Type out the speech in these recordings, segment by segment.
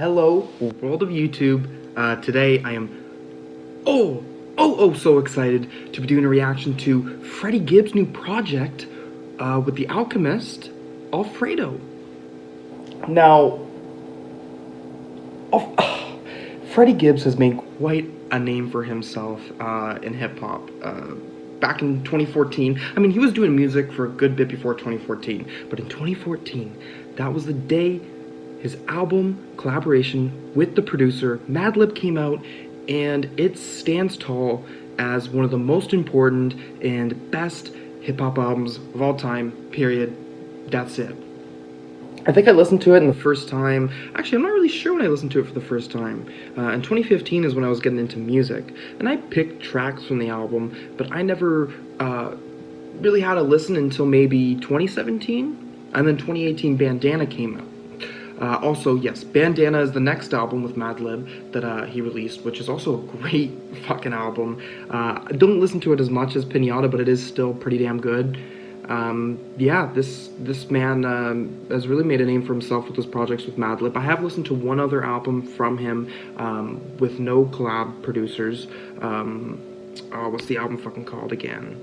Hello, world of YouTube. Today I am so excited to be doing a reaction to Freddie Gibbs' new project with the Alchemist, Alfredo. Now, Freddie Gibbs has made quite a name for himself in hip-hop. Back in 2014, I mean, he was doing music for a good bit before 2014, but in 2014, that was the day his album collaboration with the producer Madlib came out, and it stands tall as one of the most important and best hip-hop albums of all time, period. That's it. I think I listened to it in the first time. Actually, I'm not really sure when I listened to it for the first time. In 2015 is when I was getting into music, and I picked tracks from the album, but I never really had a listen until maybe 2017, and then 2018 Bandana came out. Also, yes, Bandana is the next album with Madlib that he released, which is also a great fucking album. I don't listen to it as much as Pinata, but it is still pretty damn good. Yeah, this man has really made a name for himself with his projects with Madlib. I have listened to one other album from him with no collab producers. What's the album fucking called again?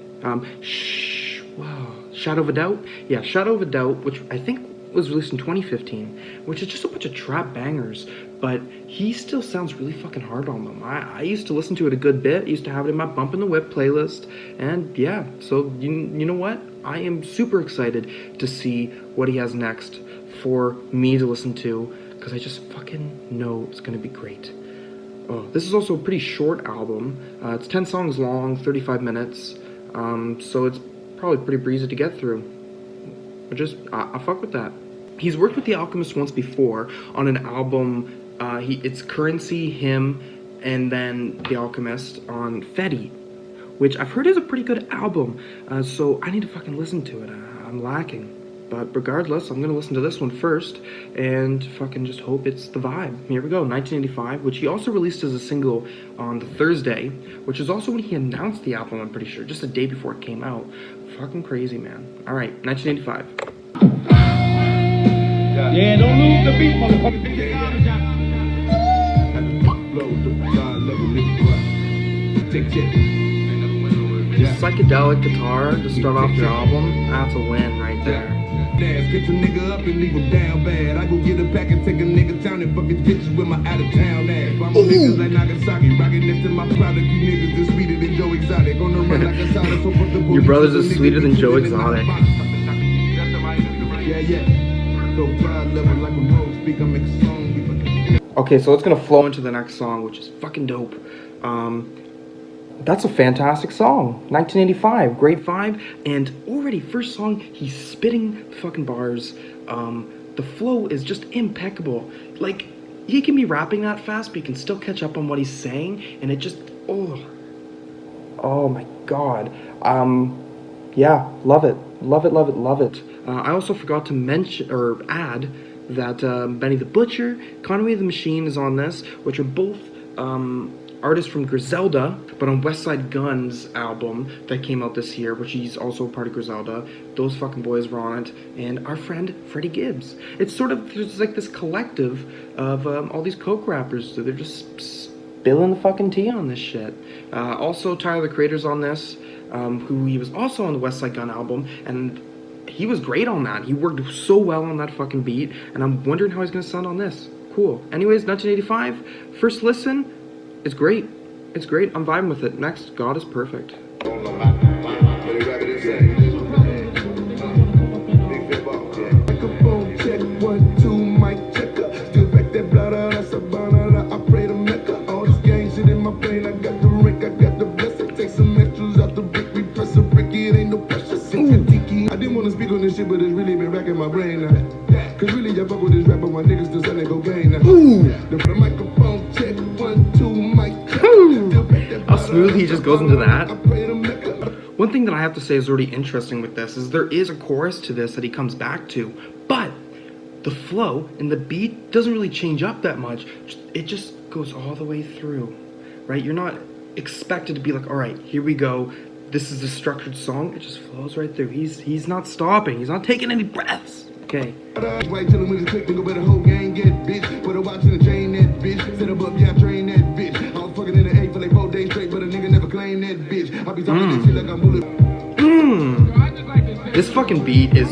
Shadow of a Doubt? Yeah, Shadow of a Doubt, which I think was released in 2015, which is just a bunch of trap bangers, but he still sounds really fucking hard on them. I used to listen to it a good bit. I used to have it in my Bump in the Whip playlist, and yeah, so you know what? I am super excited to see what he has next for me to listen to, because I just fucking know it's gonna be great. Oh, this is also a pretty short album. It's 10 songs long, 35 minutes, so it's probably pretty breezy to get through. I fuck with that. He's worked with the Alchemist once before on an album. It's Currency, him, and then the Alchemist on Fetty, which I've heard is a pretty good album. So I need to fucking listen to it. I'm lacking. But regardless, I'm gonna listen to this one first and fucking just hope it's the vibe. Here we go, 1985, which he also released as a single on the Thursday, which is also when he announced the album, I'm pretty sure, just a day before it came out. Fucking crazy, man. All right, 1985. Yeah, don't lose the beat, motherfucker. Psychedelic guitar to start off your album, that's a win right there. Get a nigga up and leave him down bad. I go get a pack and take a nigga town and fucking bitches with my out of town ass. I'm niggas like Nagasaki, rocking next to my product. You niggas is sweeter than Joe Exotic. On the run like a soda, so put the Your brothers are sweeter than Joe Exotic. Okay, so it's gonna flow into the next song, which is fucking dope. That's a fantastic song. 1985, great vibe, and already first song, he's spitting fucking bars. The flow is just impeccable. Like, he can be rapping that fast, but you can still catch up on what he's saying, and it just, oh my god. Yeah, love it. Love it, love it, love it. I also forgot to mention, or add, that Benny the Butcher, Conway the Machine is on this, which are both artists from Griselda, but on Westside Gunn's album that came out this year, which he's also a part of Griselda. Those fucking boys were on it, and our friend Freddie Gibbs. It's sort of, there's like this collective of all these coke rappers, so they're just spilling the fucking tea on this shit. Also, Tyler the Creator's on this, who he was also on the Westside Gunn album, and he was great on that. He worked so well on that fucking beat, and I'm wondering how he's gonna sound on this. Cool. Anyways, 1985, first listen. It's great. It's great. I'm vibing with it. Next, God is Perfect. I didn't want to speak on this shit, but it's really been racking my brain now. Cause really, I fuck with this rapper, my niggas still selling cocaine now. The microphone check, 1, 2, mic check. How smooth he just goes into that. One thing that I have to say is really interesting with this is there is a chorus to this that he comes back to, but the flow and the beat doesn't really change up that much. It just goes all the way through, right? You're not expected to be like, all right, here we go. This is a structured song. It just flows right through. He's not stopping. He's not taking any breaths. Okay. This fucking beat is...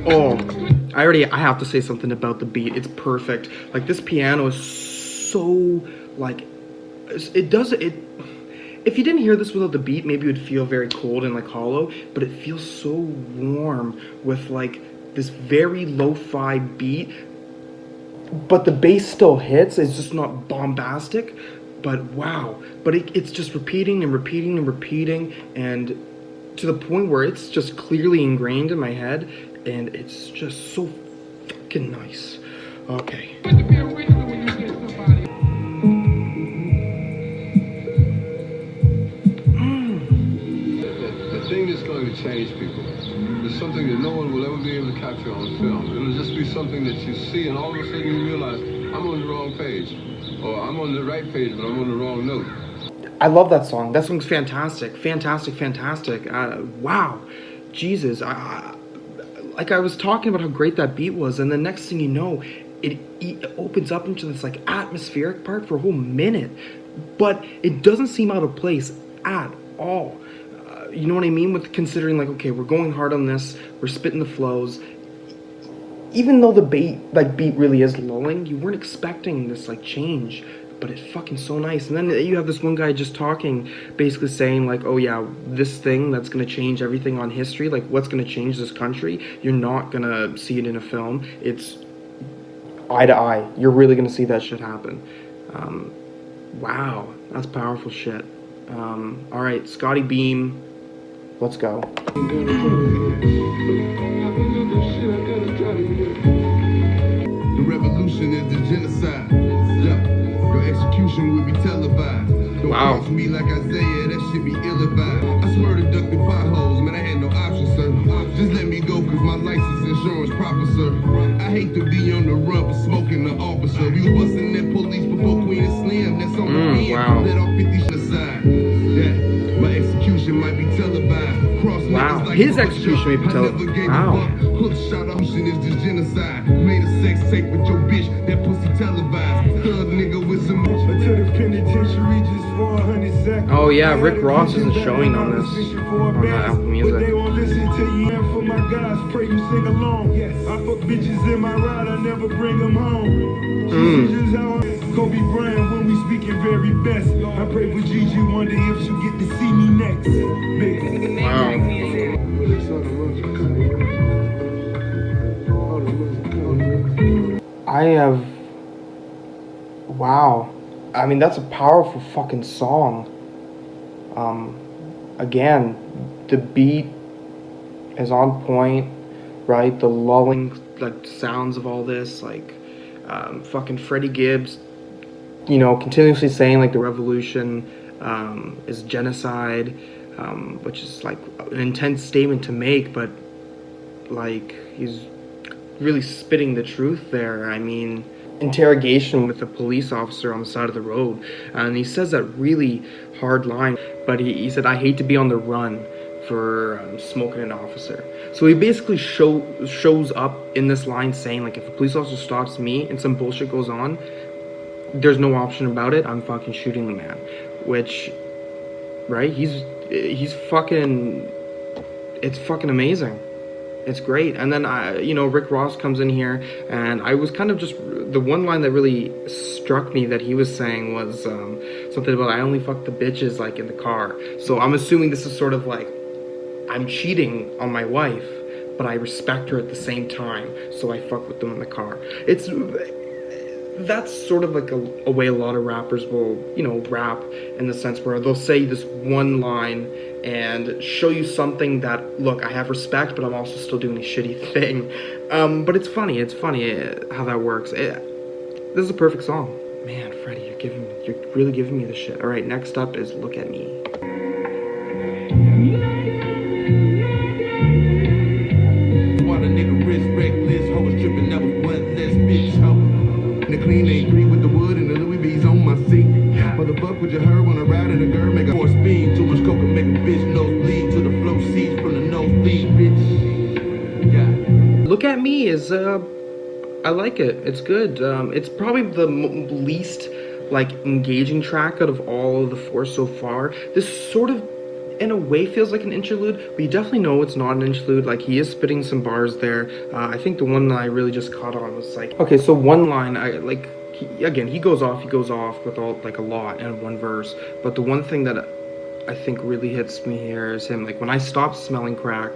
Oh, I have to say something about the beat. It's perfect. Like, this piano is so, like, it does it. If you didn't hear this without the beat, maybe it would feel very cold and like hollow, but it feels so warm with like this very lo-fi beat. But the bass still hits. It's just not bombastic, but wow. But it's just repeating and repeating and repeating, and to the point where it's just clearly ingrained in my head, and it's just so fucking nice. Okay. The thing that's going to change people is something that no one will ever be able to capture on film. It'll just be something that you see, and all of a sudden you realize, I'm on the wrong page, or I'm on the right page, but I'm on the wrong note. I love that song. That song's fantastic. Fantastic, fantastic. Wow. Jesus. Like I was talking about how great that beat was, and the next thing you know, it opens up into this like atmospheric part for a whole minute, but it doesn't seem out of place at all. You know what I mean? With considering like, okay, we're going hard on this, we're spitting the flows. Even though the beat really is lulling, you weren't expecting this like change, but it's fucking so nice. And then you have this one guy just talking, basically saying like, oh yeah, this thing that's gonna change everything on history, like what's gonna change this country, you're not gonna see it in a film. It's eye to eye. You're really gonna see that shit happen. Wow, that's powerful shit. All right, Scottie Beam, let's go. The revolution is the genocide. Yeah, your execution will be televised. Don't Wow. cross me like Isaiah, that shit be ill-advised. I swear to duck the potholes, man, I had no option, sir. Just let me go, cause my license insurance proper, sir. I hate to be on the run for smoking the officer. We was busting that police before Queen and Slim. That's on the end. Wow. Let off 50 shit aside. Yeah, my execution might be televised. Cross Wow, niggas like his Buck execution may be I never gave a wow. fuck. Hook shot ocean is just genocide. Made a sex tape with your bitch, that pussy televised. Thug nigga with some Until the penitentiary just for 100 seconds. Oh yeah, Rick Ross isn't showing on this, on Apple But Music. they won't listen to you. And for my guys, pray you sing along. Yes. I fuck bitches in my ride, I never bring them home. This is just how Kobe Bryant when we speaking very best. I pray for Gigi, wonder if she'll get to see me next. Wow. I have... Wow. I mean, that's a powerful fucking song. Again, the beat is on point, right? The lulling, like, sounds of all this, like, fucking Freddie Gibbs, you know, continuously saying, like, the revolution is genocide, which is, like, an intense statement to make, but, like, he's really spitting the truth there. I mean, interrogation with a police officer on the side of the road, and he says that really hard line, but he said, I hate to be on the run for smoking an officer. So he basically shows up in this line saying, like, if a police officer stops me and some bullshit goes on, there's no option about it, I'm fucking shooting the man. Which, right, he's fucking, it's fucking amazing. It's great. And then, you know, Rick Ross comes in here, and I was kind of just, the one line that really struck me that he was saying was something about, I only fuck the bitches, like, in the car. So I'm assuming this is sort of like, I'm cheating on my wife, but I respect her at the same time, so I fuck with them in the car. That's sort of like a way a lot of rappers will, you know, rap, in the sense where they'll say this one line and show you something that, look, I have respect, but I'm also still doing a shitty thing. But it's funny how that works. This is a perfect song. Man, Freddie, you're really giving me the shit. All right, next up is Look at Me. Water nigga wrist reckless, hoes tripping, that was one less bitch hoe. The clean ain't green with the wood and the Louis V's on my seat. Motherfuck with your her when I ride in a girl, make a horse speed. Too much coke and make a bitch nose bleed to the flow seats from the nosebleed, bitch. Yeah. Look at Me is I like it. It's good. It's probably the least like engaging track out of all of the four so far. This sort of in a way feels like an interlude, but you definitely know it's not an interlude. Like, he is spitting some bars there. I think the one that I really just caught on was like, okay, so one line, he goes off with all, like, a lot in one verse, but the one thing that I think really hits me here is him, like, when I stop selling crack,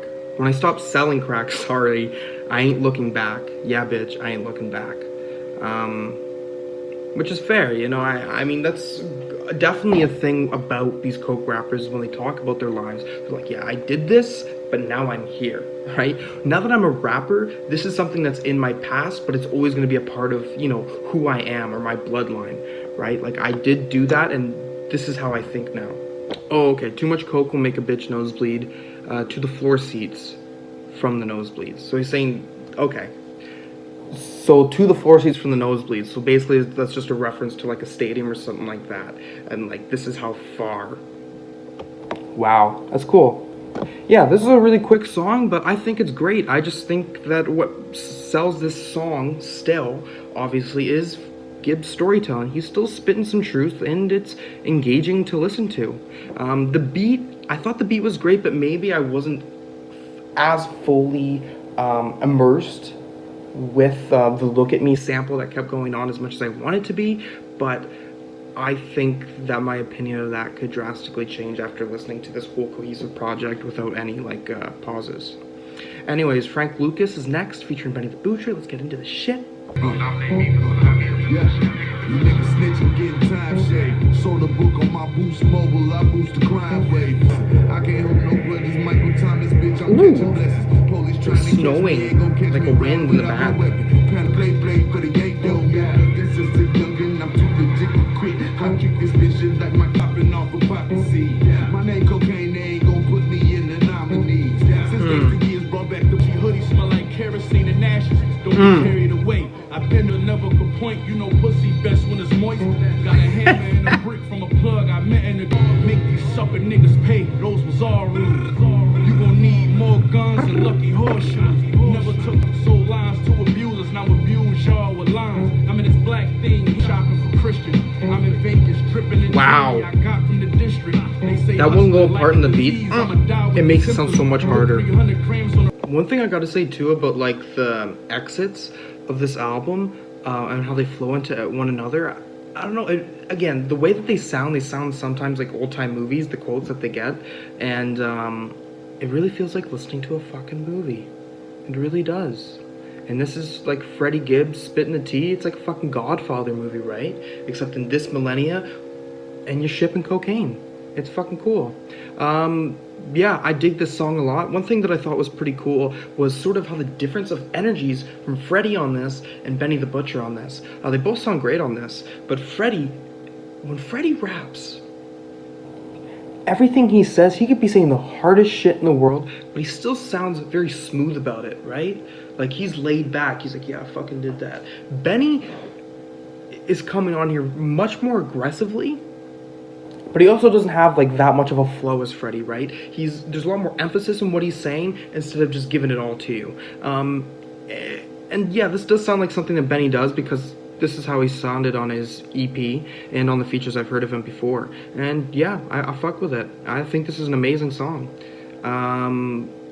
sorry, I ain't looking back. Yeah, bitch, I ain't looking back. Which is fair, you know. I mean, that's definitely a thing about these coke rappers when they talk about their lives. They're like, yeah, I did this, but now I'm here, right? Now that I'm a rapper, this is something that's in my past, but it's always going to be a part of, you know, who I am or my bloodline, right? Like, I did do that, and this is how I think now. Oh, okay, too much coke will make a bitch nosebleed. To the floor seats from the nosebleeds. So he's saying, okay, so to the floor seats from the nosebleeds. So basically that's just a reference to like a stadium or something like that. And like, this is how far. Wow, that's cool. Yeah, this is a really quick song, but I think it's great. I just think that what sells this song still, obviously, is Gibbs' storytelling. He's still spitting some truth, and it's engaging to listen to. The beat, I thought the beat was great, but maybe I wasn't as fully immersed with the Look At Me sample that kept going on as much as I wanted to be, but I think that my opinion of that could drastically change after listening to this whole cohesive project without any, like, pauses. Anyways, Frank Lucas is next, featuring Benny the Butcher. Let's get into the shit. Yeah, you niggas snitching, getting time shade. Sold a book on my Boost Mobile, I boost the crime wave. I can't hold no brothers, Michael Thomas, bitch, I'm catching blessings. Police trying to snowing, catch me, ain't catch like me a wind in the without back. no weapon. Trying to play for the yank, yo, yeah. This is the youngin', I'm too legit to quit. I treat this bitch like my copping off a poppy seed. My name cocaine, they ain't gon' put me in the nominees. Since the years brought back the hoodie, smell like kerosene and ashes. Don't be carried away. I've been to never could point, you know pussy best when it's moist. Got a hammer and a brick from a plug I met in the make these supper niggas pay. Those was all rules. You gon' need more guns and lucky horseshoes. Never took soul lines to abusers, now abuse y'all with lines. I'm in this black thing, shopping for Christian. I'm in Vegas, dripping in Wow. I got from the district. They say That one little part in the beat, it it makes it sound so much harder. One thing I gotta say too about like the exits of this album and how they flow into one another, I don't know, again, the way that they sound sometimes like old-time movies, the quotes that they get, and it really feels like listening to a fucking movie. It really does. And this is like Freddie Gibbs spitting the tea. It's like a fucking Godfather movie, right? Except in this millennia, and you're shipping cocaine. It's fucking cool. Yeah, I dig this song a lot. One thing that I thought was pretty cool was sort of how the difference of energies from Freddie on this and Benny the Butcher on this. They both sound great on this, but when Freddie raps, everything he says, he could be saying the hardest shit in the world, but he still sounds very smooth about it, right? Like, he's laid back. He's like, yeah, I fucking did that. Benny is coming on here much more aggressively, but he also doesn't have like that much of a flow as Freddie, right? There's a lot more emphasis in what he's saying instead of just giving it all to you. And yeah, this does sound like something that Benny does because this is how he sounded on his EP and on the features I've heard of him before. And yeah, I fuck with it. I think this is an amazing song.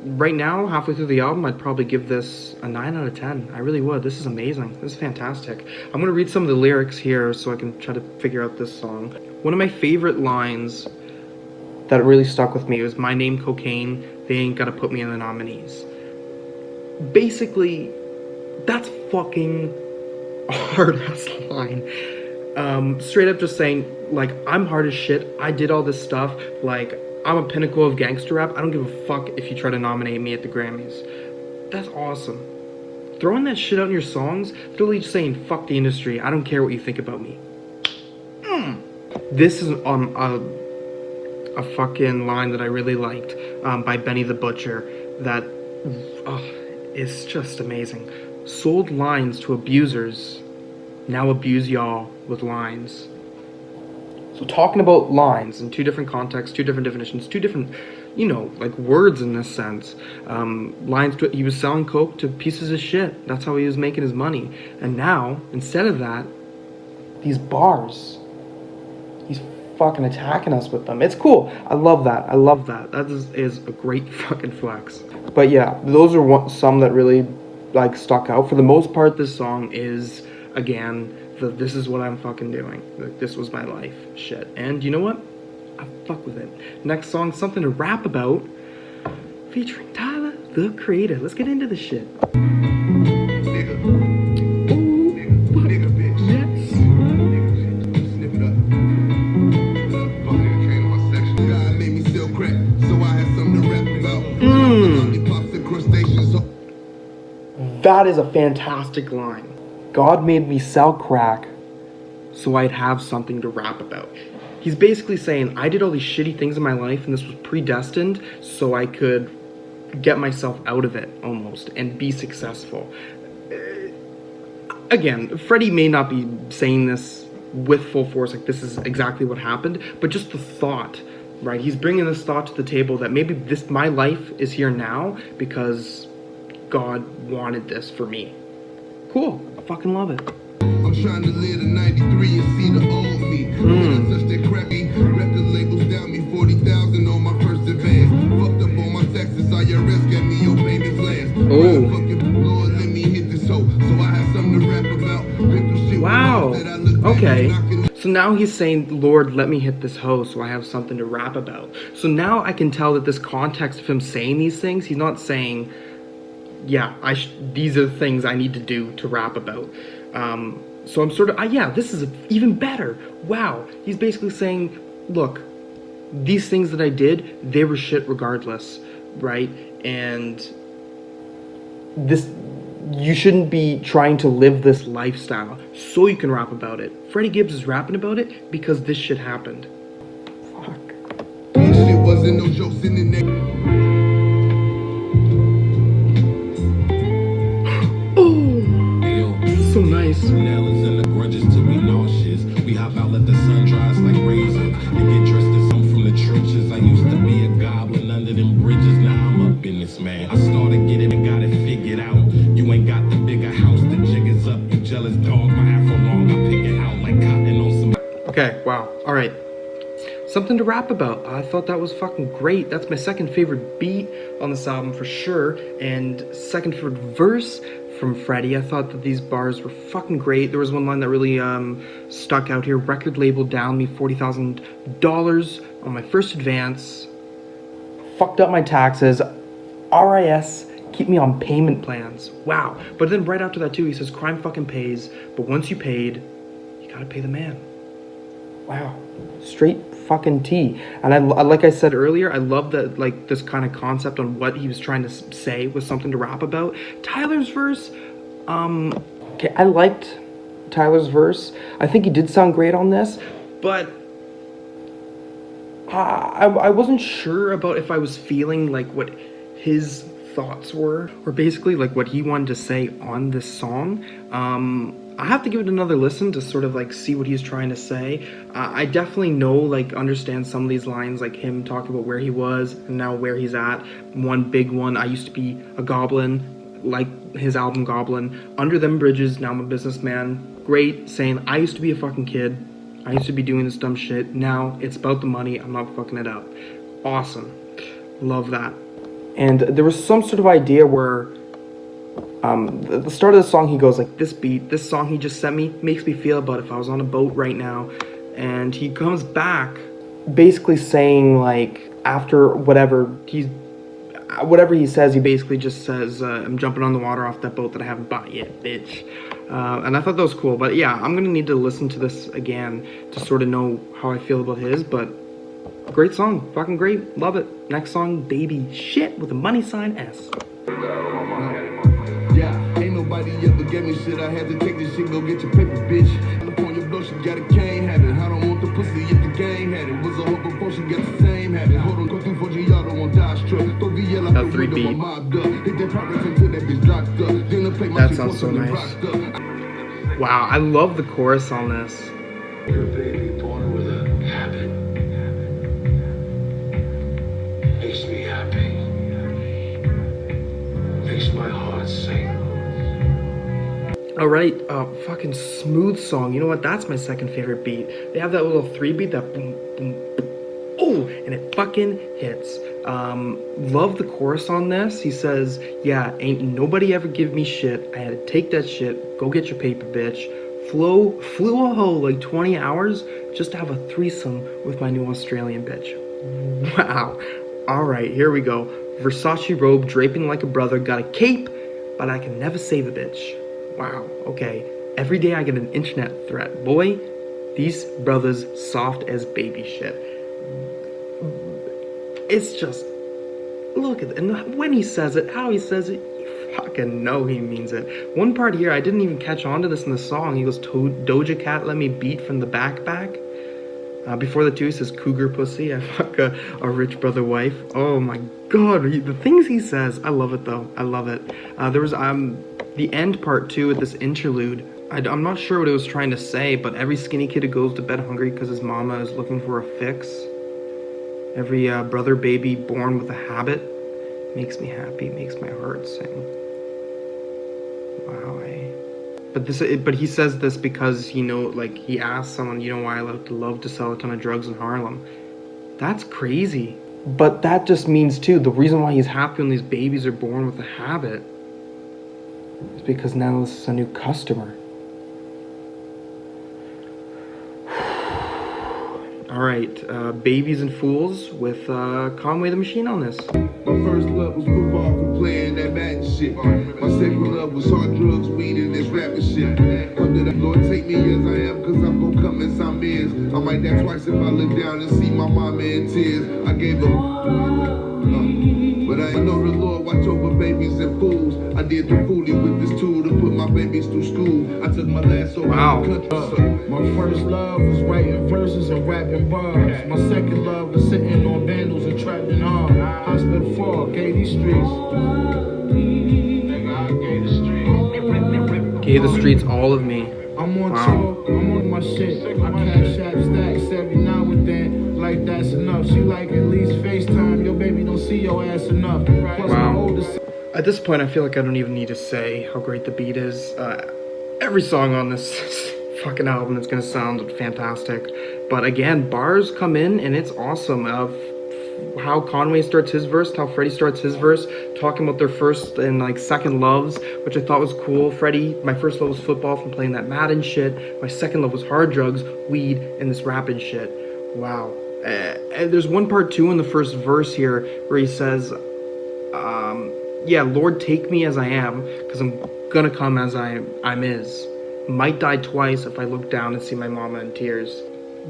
Right now, halfway through the album, I'd probably give this a 9 out of 10. I really would. This is amazing. This is fantastic. I'm going to read some of the lyrics here so I can try to figure out this song. One of my favorite lines that really stuck with me was, my name cocaine, they ain't got to put me in the nominees. Basically, that's fucking a hard-ass line. Straight up just saying, like, I'm hard as shit. I did all this stuff. Like, I'm a pinnacle of gangster rap. I don't give a fuck if you try to nominate me at the Grammys. That's awesome. Throwing that shit out in your songs, literally just saying, fuck the industry. I don't care what you think about me. This is a fucking line that I really liked by Benny the Butcher that is just amazing. Sold lines to abusers, now abuse y'all with lines. So talking about lines in two different contexts, two different definitions, two different, you know, like words in this sense. Lines, he was selling coke to pieces of shit. That's how he was making his money. And now, instead of that, these bars. He's fucking attacking us with them. It's cool. I love that. I love that. That is a great fucking flex. But yeah, those are some that really like stuck out. For the most part, this song is, again, this is what I'm fucking doing. Like, this was my life shit. And you know what? I fuck with it. Next song, something to rap about, featuring Tyler, the Creator. Let's get into this shit. Nigga. Nigga, bitch. Yes. Snip it up. Fuck nigga came to my section. God made me sell crack, so I had something to rap about. Lollipops and crustaceans. That is a fantastic line. God made me sell crack so I'd have something to rap about. He's basically saying, I did all these shitty things in my life and this was predestined so I could get myself out of it almost and be successful. Again, Freddie may not be saying this with full force, like this is exactly what happened, but just the thought, right? He's bringing this thought to the table that maybe my life is here now because God wanted this for me. Cool. I fucking love it. I'm trying to live the 93 and see the old me. When I touch that crappy, record labels down me 40,000 on my first advance. Fucked up on my taxes, IRS got me your payment plans. Lord, let me hit this hoe, so I have something to rap about. Wow. Okay. So now he's saying, Lord, let me hit this hoe so I have something to rap about. So now I can tell that this context of him saying these things, he's not saying, yeah, these are the things I need to do to rap about. So I'm sort of, yeah, this is even better. Wow. He's basically saying, look, these things that I did, they were shit regardless, right? And you shouldn't be trying to live this lifestyle so you can rap about it. Freddie Gibbs is rapping about it because this shit happened. Fuck. Shit wasn't no jokes in the neck. So nice. Nails and the grudges till we nauseous. We hop out, let the sun dry us like razor. And get dressed as some from the trenches. I used to be a goblin under them bridges. Now I'm up in this man. I started getting and got it figured out. You ain't got the bigger house, the jig is up. You jealous dog, my afro long. I pick it out like cotton on some. Okay, wow. Alright. Something to rap about. I thought that was fucking great. That's my second favorite beat on this album for sure. And second favorite verse from Freddie. I thought that these bars were fucking great. There was one line that really stuck out here. Record label down me $40,000 on my first advance. Fucked up my taxes. RIS keep me on payment plans. Wow. But then right after that too, he says crime fucking pays, but once you paid, you gotta pay the man. Wow. Straight fucking tea. And I like I said earlier, I love that, like, this kind of concept on what he was trying to say was something to rap about. Tyler's verse, okay, I liked Tyler's verse. I think he did sound great on this, but I wasn't sure about if I was feeling like what his thoughts were, or basically like what he wanted to say on this song. I have to give it another listen to sort of like see what he's trying to say. I definitely know, like, understand some of these lines, like him talking about where he was and now where he's at. One big one, I used to be a goblin, like his album Goblin. Under them bridges, now I'm a businessman. Great, saying I used to be a fucking kid. I used to be doing this dumb shit. Now it's about the money, I'm not fucking it up. Awesome. Love that. And there was some sort of idea where at the start of the song he goes like, this beat, this song he just sent me makes me feel about if I was on a boat right now. And he comes back basically saying, like, after whatever he says, he basically just says, I'm jumping on the water off that boat that I haven't bought yet, bitch. And I thought that was cool. But yeah, I'm gonna need to listen to this again to sort of know how I feel about his. But great song, fucking great, love it. Next song, Baby Shit with a money sign S. Yeah, ain't nobody ever gave me shit. I had to take this shit, go get your paper, bitch. Upon your blow, she got a cane habit. I don't want the pussy if the gang had it. Was a hoe before she got the same habit. Hold on, go through for y'all don't want Dodge truck. Throw the yellow out the window, my mob up. Hit that progress until that bitch locked up. Then I play my that sounds so nice. Wow, I love the chorus on this. You're a baby born with a habit. Makes me happy. Makes my heart sing. All right, fucking smooth song. You know what? That's my second favorite beat. They have that little 3 beat, that boom, boom, boom. Oh, and it fucking hits. Love the chorus on this. He says, yeah, ain't nobody ever give me shit. I had to take that shit. Go get your paper, bitch. Flew a hoe like 20 hours just to have a threesome with my new Australian bitch. Wow. All right, here we go. Versace robe draping like a brother. Got a cape, but I can never save a bitch. Wow, okay. Every day I get an internet threat. Boy, these brothers soft as baby shit. It's just, look at it. And when he says it, how he says it, you fucking know he means it. One part here, I didn't even catch on to this in the song. He goes, Doja Cat let me beat from the back. Before the two, he says, cougar pussy. I fuck a rich brother wife. Oh my god, the things he says. I love it though. I love it. There was, the end part too with this interlude. I'm not sure what it was trying to say, but every skinny kid who goes to bed hungry because his mama is looking for a fix. Every brother baby born with a habit makes me happy, makes my heart sing. Wow, But he says this because, you know, like he asked someone, you know why I love to sell a ton of drugs in Harlem. That's crazy. But that just means too, the reason why he's happy when these babies are born with a habit is because now this is a new customer. Alright, Babies and Fools with Conway the Machine on this. My first love was football from playing that Madden shit. My second love was hard drugs, weed, and this rapping shit. Under the Lord, take me as I am, cause I'm gon' come as I'm is. I might die twice if I look down and see my mama in tears. I gave her but I know the Lord watch over babies and fools. I did the foolie with this tool to put my babies through school. I took my last over the country. My first love was writing verses and rapping bars. My second love was sitting on vandals and trapping hard. Hospital for gave these streets. Gave the streets all of me. I'm on tour, I'm on my shit. I cash out stacks every now and then. Like that's enough. She like at least FaceTime. Your baby don't see your ass enough. Plus my oldest. At this point, I feel like I don't even need to say how great the beat is. Every song on this fucking album is gonna sound fantastic. But again, bars come in and it's awesome. How Conway starts his verse, how Freddie starts his verse, talking about their first and like second loves, which I thought was cool. Freddie, my first love was football from playing that Madden shit. My second love was hard drugs, weed, and this rapping shit. Wow. And there's one part too in the first verse here where he says, yeah, Lord, take me as I am, because I'm gonna come as I'm is. Might die twice if I look down and see my mama in tears.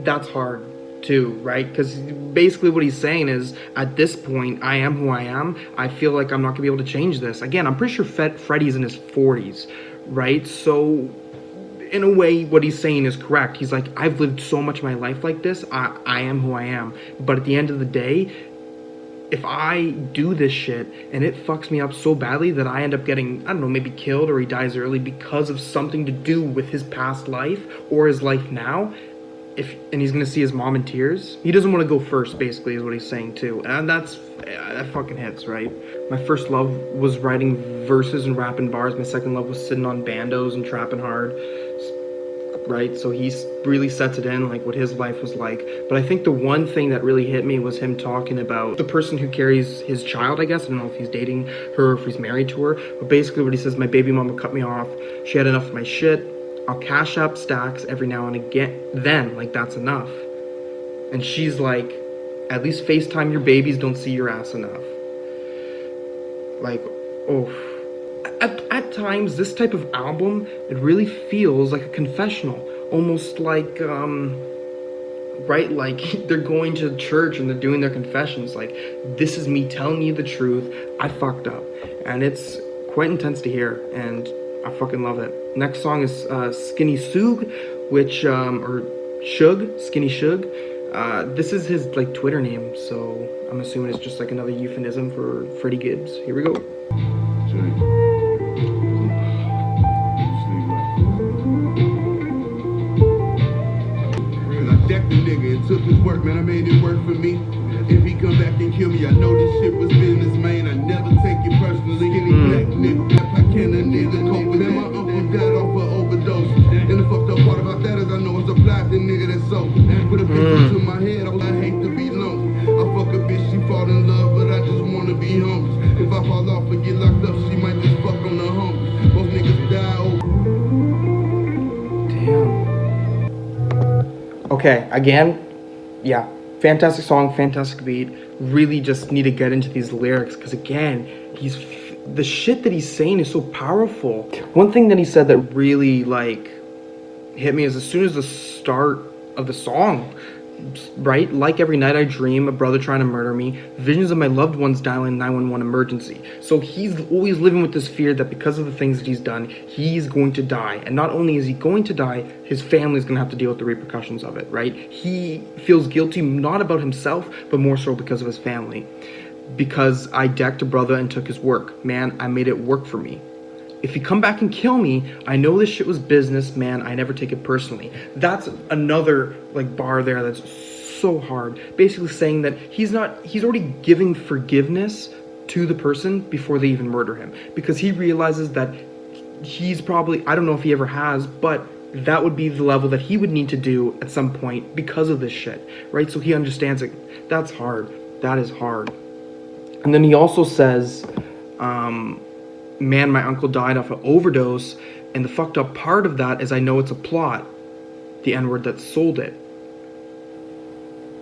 That's hard too, right? Because basically what he's saying is, at this point, I am who I am. I feel like I'm not gonna be able to change this. Again, I'm pretty sure Freddie's in his 40s, right? So in a way, what he's saying is correct. He's like, I've lived so much of my life like this. I am who I am. But at the end of the day, if I do this shit and it fucks me up so badly that I end up getting, I don't know, maybe killed or he dies early because of something to do with his past life or his life now, and he's gonna see his mom in tears, he doesn't want to go first, basically, is what he's saying too. And that fucking hits, right? My first love was writing verses and rapping bars. My second love was sitting on bandos and trapping hard, right? So he really sets it in, like what his life was like. But I think the one thing that really hit me was him talking about the person who carries his child, I guess. I don't know if he's dating her or if he's married to her, but basically what he says, my baby mama cut me off. She had enough of my shit. I'll cash up stacks every now and again. Then, like, that's enough. And she's like, at least FaceTime your babies, don't see your ass enough. Like, oh. At times, this type of album, it really feels like a confessional. Almost like, right, like they're going to church and they're doing their confessions. Like, this is me telling you the truth. I fucked up. And it's quite intense to hear. And I fucking love it. Next song is Skinny Suge, which, or Suge, Skinny Suge. This is his, like, Twitter name, so I'm assuming it's just, like, another euphemism for Freddie Gibbs. Here we go. I decked the nigga and took his work, man, I made it work for me. If he come back and kill me, I know this shit was business, man. I never take it personally. Skinny black nigga, I can't a nigga cope with that. My uncle died off soul. Put a picture to my head, oh, I hate to be lonely. I fuck a bitch, she fall in love, but I just wanna be homies. If I fall off and get locked up, she might just fuck on the homies. Most niggas die over. Damn. Okay, again, yeah, fantastic song, fantastic beat. Really just need to get into these lyrics because again, the shit that he's saying is so powerful. One thing that he said that really like hit me is as soon as the start of the song, right? Like every night I dream, a brother trying to murder me, visions of my loved ones dialing 911 emergency. So he's always living with this fear that because of the things that he's done, he's going to die. And not only is he going to die, his family's going to have to deal with the repercussions of it, right? He feels guilty not about himself, but more so because of his family. Because I decked a brother and took his work. Man, I made it work for me. If you come back and kill me, I know this shit was business, man. I never take it personally. That's another like bar there that's so hard. Basically saying that he's already giving forgiveness to the person before they even murder him. Because he realizes that he's probably, I don't know if he ever has, but that would be the level that he would need to do at some point because of this shit, right? So he understands it. That's hard. That is hard. And then he also says, man, my uncle died off an overdose, and the fucked up part of that is I know it's a plot, the N-word that sold it.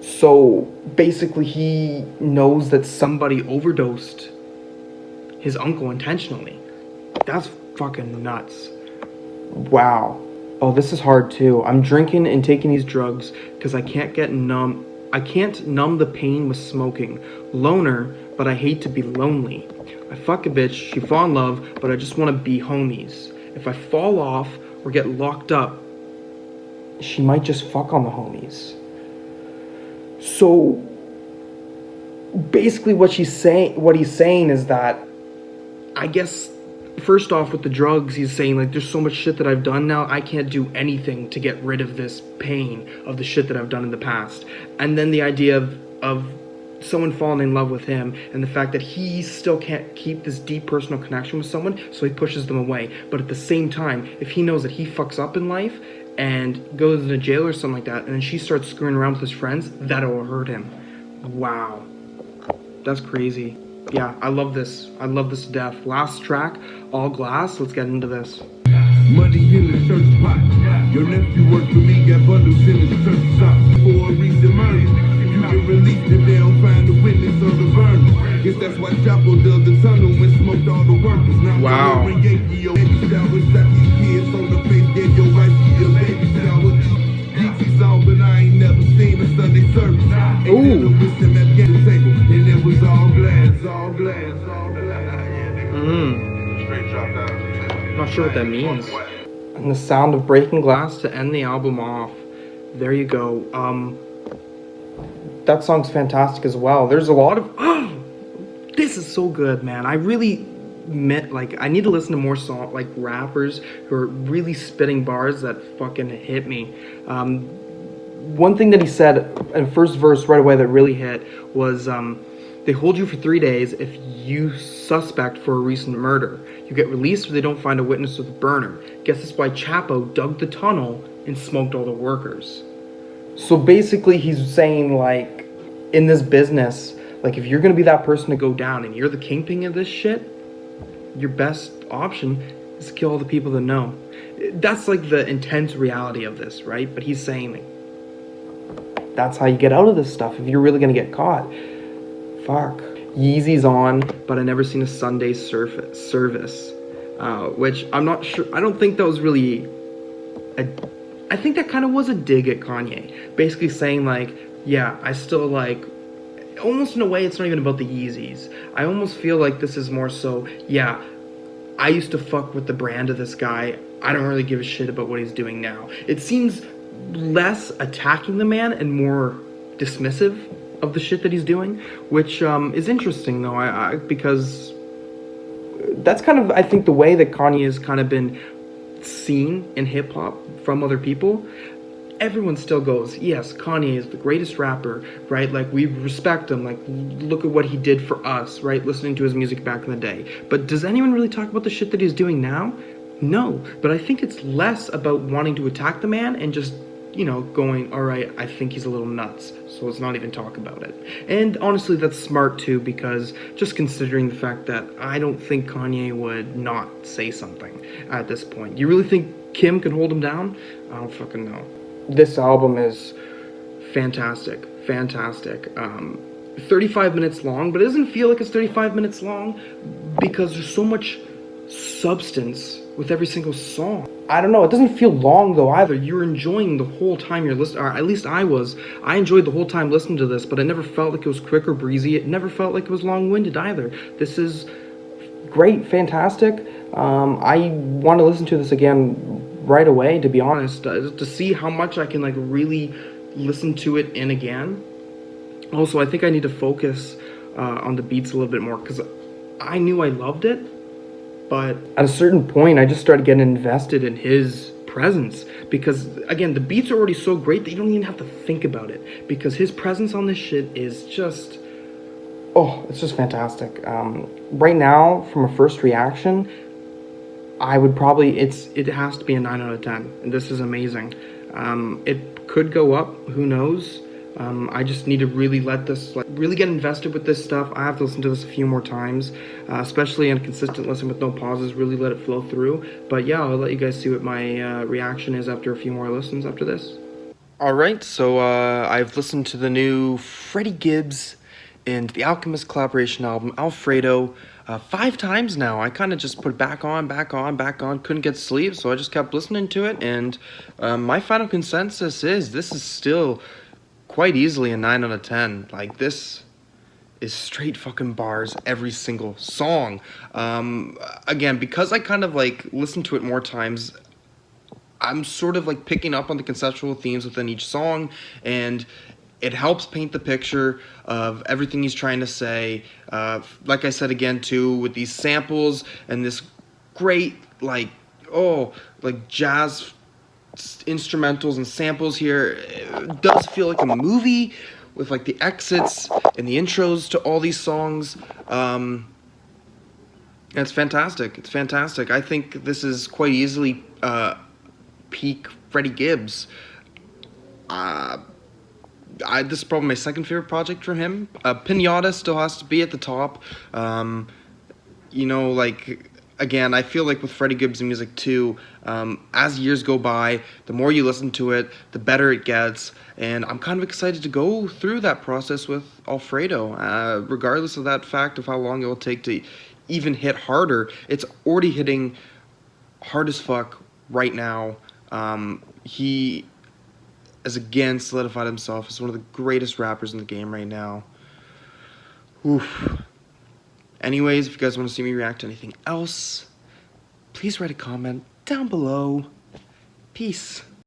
So basically he knows that somebody overdosed his uncle intentionally. That's fucking nuts. Wow. Oh, this is hard too. I'm drinking and taking these drugs because I can't numb the pain with smoking. Loner, but I hate to be lonely. I fuck a bitch, she fall in love, but I just want to be homies. If I fall off or get locked up, she might just fuck on the homies. So basically what he's saying is that, I guess, first off with the drugs, he's saying like there's so much shit that I've done now, I can't do anything to get rid of this pain of the shit that I've done in the past. And then the idea of someone falling in love with him and the fact that he still can't keep this deep personal connection with someone, so he pushes them away. But at the same time, if he knows that he fucks up in life and goes into jail or something like that, and then she starts screwing around with his friends, that'll hurt him. Wow. That's crazy. Yeah, I love this. I love this to death. Last track, All Glass. Let's get into this. Money in the church pot. Your nephew worked for me, got bundles in his church socks. For a recent murder, you get released if they don't find a witness of the burn. Guess that's why Chapo dug the tunnel and smoked all the workers. Now wow. Yankee, your baby shower, shot these kids on the face, gave your wife your baby shower. GT's on, but I ain't never seen a Sunday service. Ain't never missed him at the table, and it was all glass, all glass, all glass. Straight dropped out. Not sure what that means. And the sound of breaking glass to end the album off. There you go. That song's fantastic as well. There's a lot of this is so good, man. I really I need to listen to more rappers who are really spitting bars that fucking hit me. One thing that he said in the first verse right away that really hit was they hold you for 3 days if you suspect for a recent murder. You get released if they don't find a witness with a burner. Guess that's why Chapo dug the tunnel and smoked all the workers. So basically he's saying like, in this business, like if you're gonna be that person to go down and you're the kingpin of this shit, your best option is to kill all the people that know. That's like the intense reality of this, right? But he's saying like, that's how you get out of this stuff if you're really gonna get caught. Fuck. Yeezy's on, but I never seen a Sunday service, which I'm not sure. I don't think that was really. I think that kind of was a dig at Kanye, basically saying like, yeah, I still like. Almost in a way, it's not even about the Yeezys. I almost feel like this is more so, yeah, I used to fuck with the brand of this guy. I don't really give a shit about what he's doing now. It seems less attacking the man and more dismissive of the shit that he's doing, which is interesting though, because that's kind of, I think, the way that Kanye has kind of been seen in hip-hop from other people. Everyone still goes, yes, Kanye is the greatest rapper, right? Like, we respect him, like, look at what he did for us, right? Listening to his music back in the day. But does anyone really talk about the shit that he's doing now? No, but I think it's less about wanting to attack the man and just you know, going, all right, I think he's a little nuts, so let's not even talk about it. And honestly, that's smart too, because just considering the fact that I don't think Kanye would not say something at this point. You really think Kim can hold him down? I don't fucking know. This album is fantastic, fantastic. 35 minutes long, but it doesn't feel like it's 35 minutes long because there's so much substance with every single song. I don't know, it doesn't feel long though either. You're enjoying the whole time you're listening, or at least I was. I enjoyed the whole time listening to this, but I never felt like it was quick or breezy. It never felt like it was long-winded either. This is great, fantastic. I want to listen to this again right away, to be honest, to see how much I can like really listen to it in again. Also, I think I need to focus on the beats a little bit more, because I knew I loved it, but at a certain point, I just started getting invested in his presence, because, again, the beats are already so great that you don't even have to think about it, because his presence on this shit is just, oh, it's just fantastic. Right now, from a first reaction, I would probably, it has to be a 9 out of 10, and this is amazing. It could go up, who knows? I just need to really let this, really get invested with this stuff. I have to listen to this a few more times, especially in a consistent listen with no pauses, really let it flow through. But yeah, I'll let you guys see what my reaction is after a few more listens after this. Alright, so I've listened to the new Freddie Gibbs and the Alchemist collaboration album, Alfredo, 5 times now. I kind of just put it back on, couldn't get to sleep, so I just kept listening to it, and my final consensus is this is still quite easily a 9 out of 10. Like, this is straight fucking bars every single song. Again, because I kind of like listen to it more times, I'm sort of like picking up on the conceptual themes within each song, and it helps paint the picture of everything he's trying to say. Like I said again too, with these samples and this great like jazz instrumentals and samples here, it does feel like a movie with like the exits and the intros to all these songs. It's fantastic. It's fantastic. I think this is quite easily peak Freddie Gibbs. This is probably my second favorite project from him. Pinata still has to be at the top. You know, like, again, I feel like with Freddie Gibbs' music too, as years go by, the more you listen to it, the better it gets, and I'm kind of excited to go through that process with Alfredo, regardless of that fact of how long it will take to even hit harder. It's already hitting hard as fuck right now. He has again solidified himself as one of the greatest rappers in the game right now. Oof. Anyways, if you guys want to see me react to anything else, please write a comment down below. Peace.